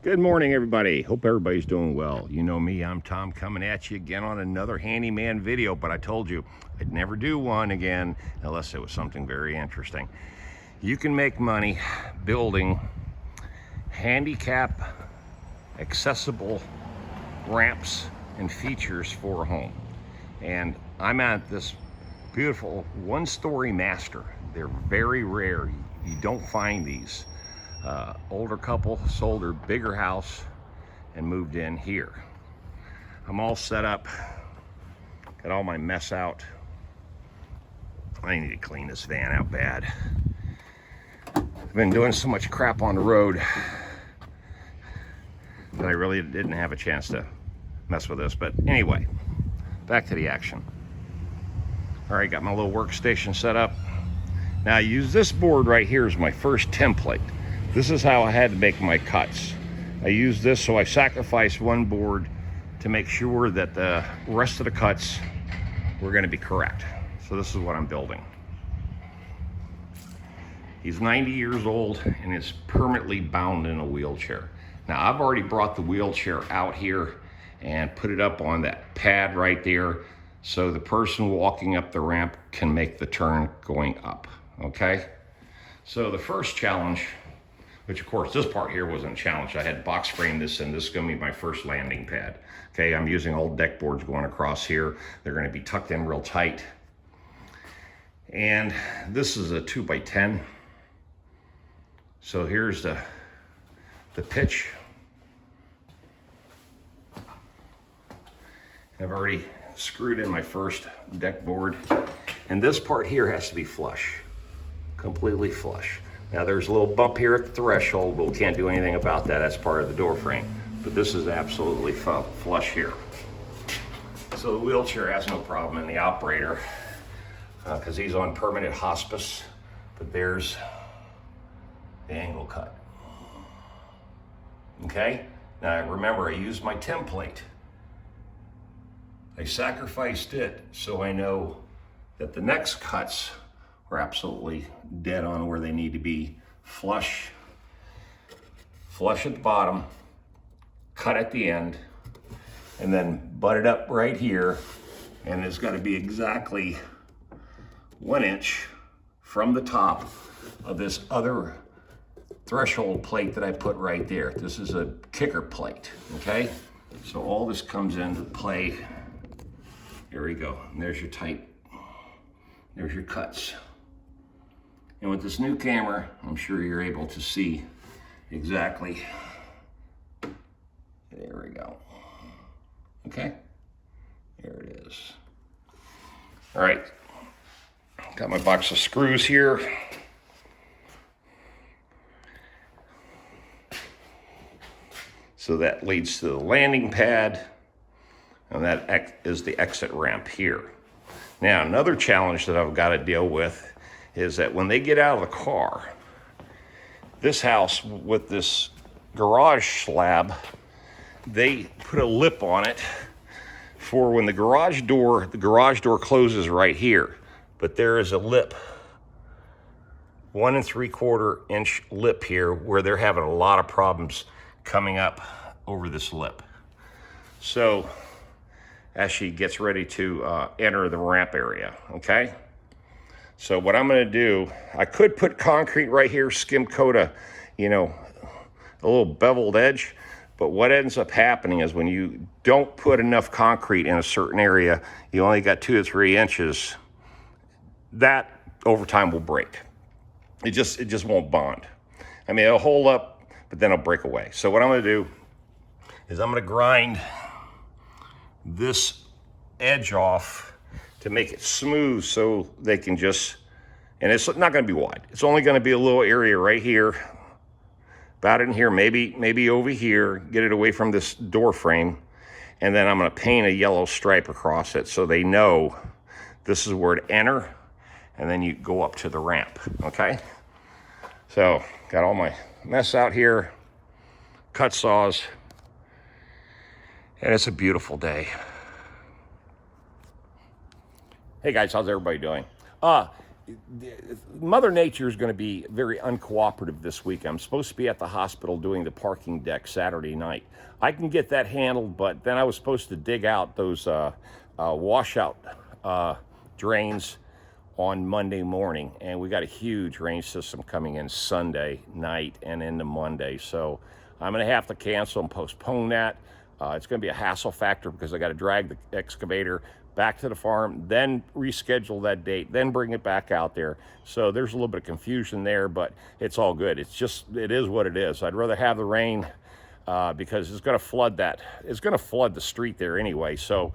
Good morning, everybody. Hope everybody's doing well. You know me, I'm Tom, coming at you again on another handyman video, but I told you I'd never do one again unless it was something very interesting. You can make money building handicap accessible ramps and features for a home. And I'm at this beautiful one-story master. They're very rare. You don't find these. Older couple sold their bigger house and moved in here. I'm all set up, got all my mess out. I need to clean this van out bad. I've been doing so much crap on the road that I really didn't have a chance to mess with this. But anyway, back to the action. All right, got my little workstation set up. Now I use this board right here as my first template. This is how I had to make my cuts. I used this, so I sacrificed one board to make sure that the rest of the cuts were going to be correct. So this is what I'm building. He's 90 years old and is permanently bound in a wheelchair. Now I've already brought the wheelchair out here and put it up on that pad right there so the person walking up the ramp can make the turn going up, okay? So the first challenge, which of course this part here wasn't a challenge. I had box frame this and this is gonna be my first landing pad. Okay, I'm using old deck boards going across here. They're gonna be tucked in real tight. And this is a 2x10. So here's the pitch. I've already screwed in my first deck board. And this part here has to be flush, completely flush. Now there's a little bump here at the threshold, but we can't do anything about that. That's part of the door frame. But this is absolutely flush here. So the wheelchair has no problem, and the operator, because he's on permanent hospice, but there's the angle cut. Okay? Now remember, I used my template. I sacrificed it so I know that the next cuts are absolutely dead on where they need to be. Flush at the bottom, cut at the end, and then butt it up right here. And it's got to be exactly 1 inch from the top of this other threshold plate that I put right there. This is a kicker plate, okay? So all this comes into play. There we go. And there's your tight, there's your cuts. And with this new camera, I'm sure you're able to see exactly. There we go. Okay, there it is. All right, got my box of screws here. So that leads to the landing pad, and that is the exit ramp here. Now, another challenge that I've got to deal with is that when they get out of the car, this house with this garage slab, they put a lip on it for when the garage door closes right here. But there is a lip, 1 3/4 inch lip here, where they're having a lot of problems coming up over this lip. So as she gets ready to enter the ramp area, okay? So what I'm gonna do, I could put concrete right here, skim coat a little beveled edge, but what ends up happening is when you don't put enough concrete in a certain area, you only got 2 to 3 inches, that over time will break. It just won't bond. I mean, it'll hold up, but then it'll break away. So what I'm gonna do is I'm gonna grind this edge off to make it smooth so they can just, and it's not gonna be wide. It's only gonna be a little area right here, about in here, maybe over here, get it away from this door frame, and then I'm gonna paint a yellow stripe across it so they know this is where to enter, and then you go up to the ramp, okay? So, got all my mess out here, cut saws, and it's a beautiful day. Hey guys, how's everybody doing? Mother Nature is going to be very uncooperative this week. I'm supposed to be at the hospital doing the parking deck Saturday night. I can get that handled, but then I was supposed to dig out those washout drains on Monday morning, and we got a huge rain system coming in Sunday night and into Monday. So I'm going to have to cancel and postpone that. It's going to be a hassle factor because I got to drag the excavator back to the farm, then reschedule that date, then bring it back out there. So there's a little bit of confusion there, but it's all good. It is what it is. I'd rather have the rain because it's going to flood that. It's going to flood the street there anyway. So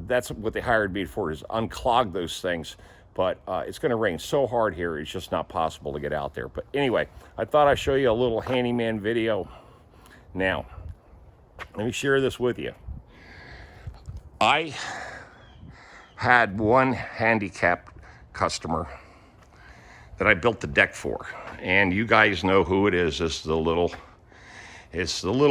that's what they hired me for, is unclog those things. But it's going to rain so hard here, it's just not possible to get out there. But anyway, I thought I'd show you a little handyman video. Now, let me share this with you. I had one handicapped customer that I built the deck for, and you guys know who it is. It's the little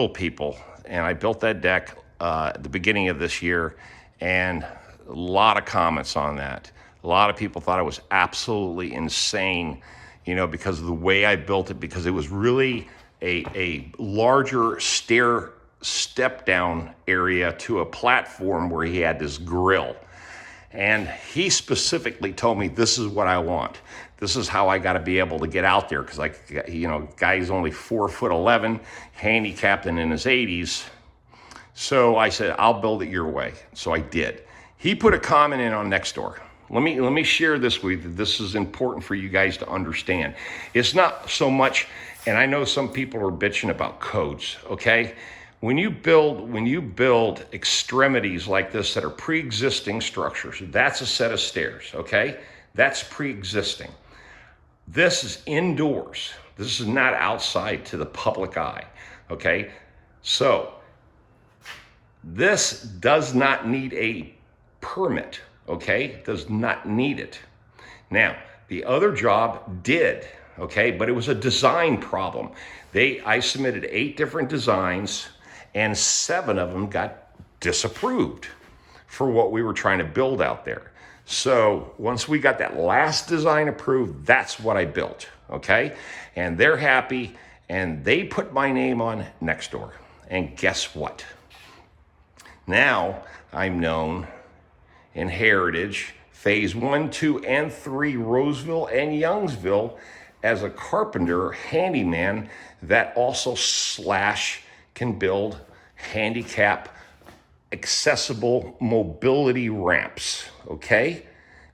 people, and I built that deck at the beginning of this year, and a lot of comments on that. A lot of people thought it was absolutely insane, because of the way I built it, because it was really a larger step down area to a platform where he had this grill. And he specifically told me, this is what I want. This is how I got to be able to get out there. Because, guy's only 4'11", handicapped and in his 80s. So I said, I'll build it your way. So I did. He put a comment in on Nextdoor. Let me share this with you. This is important for you guys to understand. It's not so much, and I know some people are bitching about codes, okay? When you build extremities like this that are pre-existing structures, that's a set of stairs, okay? That's pre-existing. This is indoors. This is not outside to the public eye, okay? So this does not need a permit, okay? Does not need it. Now, the other job did, okay? But it was a design problem. I submitted 8 different designs, and 7 of them got disapproved for what we were trying to build out there. So once we got that last design approved, that's what I built, okay? And they're happy, and they put my name on Nextdoor. And guess what? Now I'm known in Heritage, Phase 1, 2, and 3, Roseville and Youngsville, as a carpenter handyman that also / can build handicap accessible mobility ramps, okay?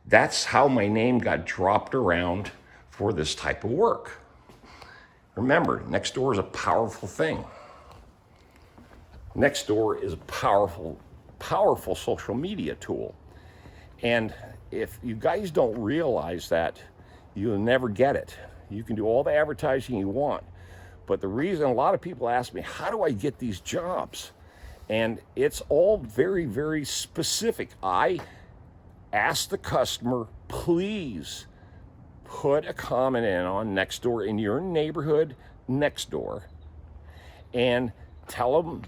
That's how my name got dropped around for this type of work. Remember, Nextdoor is a powerful thing. Nextdoor is a powerful social media tool. And if you guys don't realize that, you'll never get it. You can do all the advertising you want. But the reason a lot of people ask me, how do I get these jobs? And it's all very, very specific. I ask the customer, please put a comment in on Nextdoor in your neighborhood next door and tell them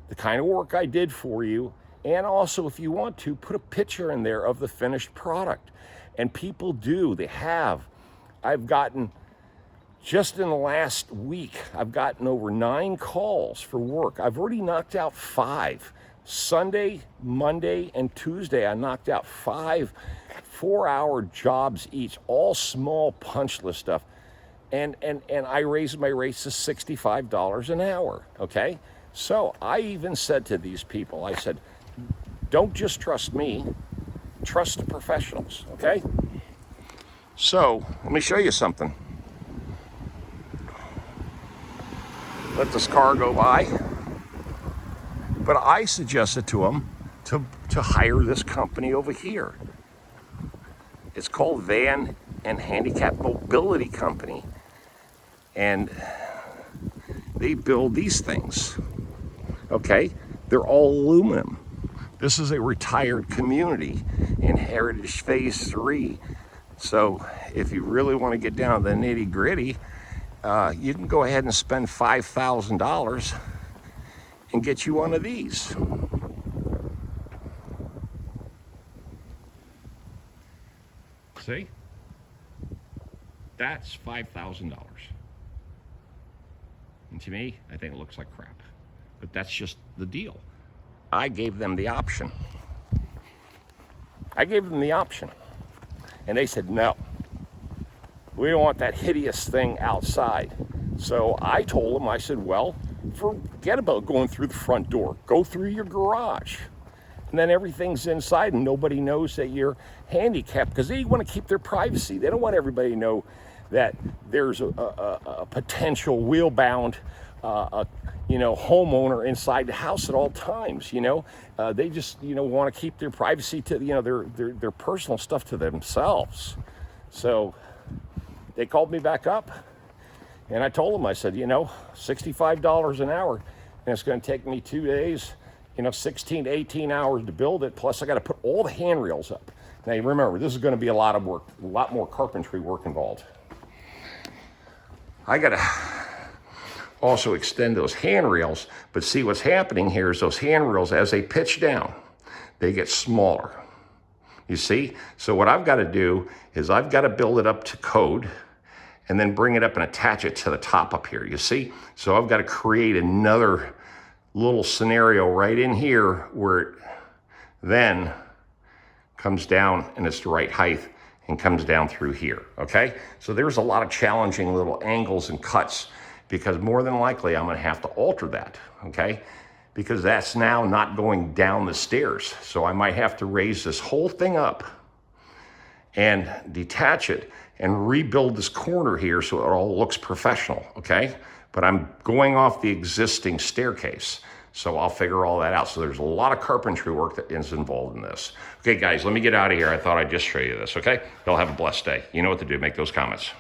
the kind of work I did for you. And also, if you want to, put a picture in there of the finished product. And people do, they have. I've gotten, just in the last week, I've gotten over 9 calls for work. I've already knocked out 5. Sunday, Monday, and Tuesday, I knocked out 5 4-hour jobs each, all small punch list stuff. And I raised my rates to $65 an hour, okay? So I even said to these people, I said, don't just trust me, trust the professionals, okay? So let me show you something. Let this car go by. But I suggested to them to hire this company over here. It's called Van and Handicap Mobility Company. And they build these things, okay? They're all aluminum. This is a retired community in Heritage Phase 3. So if you really want to get down to the nitty gritty, you can go ahead and spend $5,000 and get you one of these. See? That's $5,000. And to me, I think it looks like crap. But that's just the deal. I gave them the option. And they said, no, we don't want that hideous thing outside. So I told them, I said, well, forget about going through the front door. Go through your garage. And then everything's inside and nobody knows that you're handicapped, because they want to keep their privacy. They don't want everybody to know that there's a potential wheel-bound homeowner inside the house at all times. They just want to keep their privacy to their personal stuff to themselves. So they called me back up, and I told them, I said, $65 an hour, and it's going to take me 2 days, 16 to 18 hours to build it. Plus I got to put all the handrails up. Now you remember, this is going to be a lot of work, a lot more carpentry work involved. I got to also extend those handrails, but see what's happening here is those handrails, as they pitch down, they get smaller. You see? So what I've got to do is I've got to build it up to code and then bring it up and attach it to the top up here. You see? So I've got to create another little scenario right in here where it then comes down and it's the right height and comes down through here, okay? So there's a lot of challenging little angles and cuts, because more than likely I'm gonna have to alter that, okay? Because that's now not going down the stairs. So I might have to raise this whole thing up and detach it and rebuild this corner here so it all looks professional, okay? But I'm going off the existing staircase. So I'll figure all that out. So there's a lot of carpentry work that is involved in this. Okay, guys, let me get out of here. I thought I'd just show you this, okay? Y'all have a blessed day. You know what to do. Make those comments.